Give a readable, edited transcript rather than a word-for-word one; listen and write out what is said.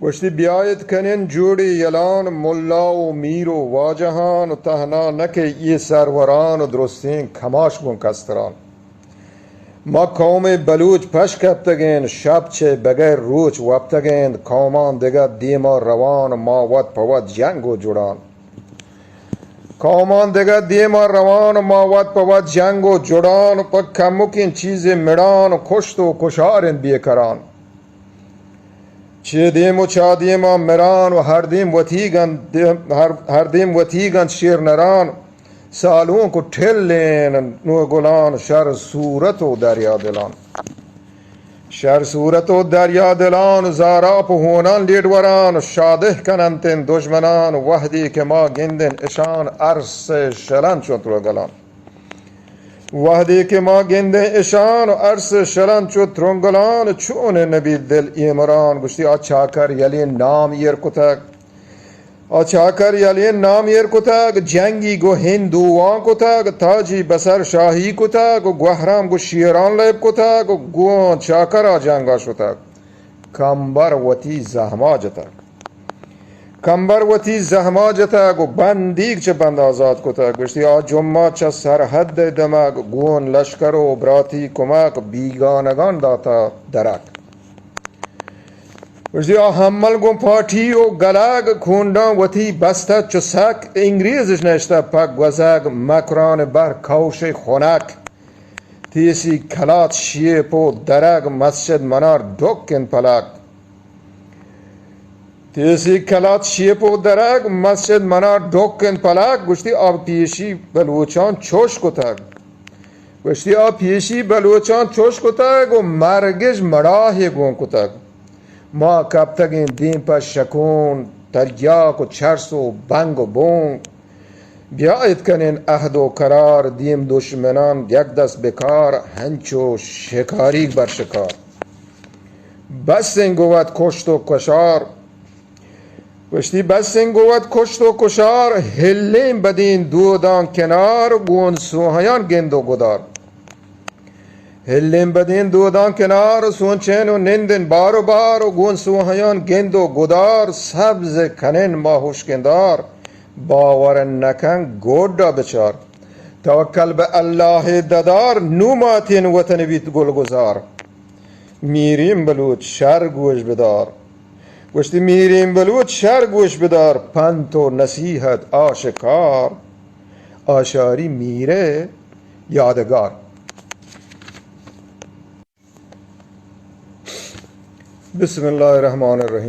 گشتی بیاید کنین جوڑی یلان ملا و میر و واجهان و تهنا نکه ای سروران و درستین کماش بون کستران. ما قوم بلوچ پش کبتگین شب چه بغیر روچ وابتگین قومان دیگر دیما روان ما ود پود جنگ و جوڑان. قومان دیگر دیما روان ما ود پود جنگ و جوڑان پا کمکین چیز مڑان و کشت و کشارن بیکران. چه دیم و چا دیما مران و هر دیم وطیگن شیر نران سالون کو ٹھلین نو گلان شر صورت و دریا دلان. شر صورت و دریا دلان زارا پهونان لیدوران شاده کننتن دشمنان وحدی که ما گندن اشان عرص شلن چون ترگلان. وحدی که ما گندن اشان و عرص شلن چون ترنگلان چون نبی دل ایمران. گشتی آچاکر یلی نام یر کتک آچاکر یلی نام یر کتک جنگی گو هندوان کتک تاجی بسر شاهی کتک و گوهرام گو شیران لیب کتک و گو چاکر جنگا شتک کمبر وطی زحما جتک. کمبر وطی زحما جتک و بندیگ چه بند آزاد کتک. گشتی جمعه چه سرحد دمک گون لشکر و براتی کمک بیگانگان داتا درک. گشتی حمل گون پاٹی و گلگ خوندان وطی بسته چو سک انگریزش نشته پک وزگ مکران بر کوش خونک تیسی کلات شیپ و درگ مسجد منار دکن پلک. تیسی کلات شیپ و درگ مسجد منار دکن پلک. گشتی آب پیشی بلوچان چوش کتک. گشتی آب پیشی بلوچان چوش کتک و مرگش مراهی گون کتک. ما کبتگین دیم پر شکون تریاک و چرس و بنگ و بونگ بیاید کنین عهد و قرار دیم دشمنان یک دست بکار هنچو شکاری بر شکار. بسین گوید کشت و کشار. گشتی بسین گوید کشت و کشار هلیم بدین دودان کنار گون سوهیان گند و گدار. هلیم بدین دودان کنار سونچین و نندن بار و بار و گون سوهیان گند و گدار سبز کنن ما هشکندار باور نکن گودا بچار. توکل به الله ددار نوماتین وطن بیت گل گذار. میریم بلوچ شر گوش بدار. گشتی میریم بلوچ شر گوش بدار پنت و نصیحت آشکار آشاری میره یادگار. بسم الله الرحمن الرحیم.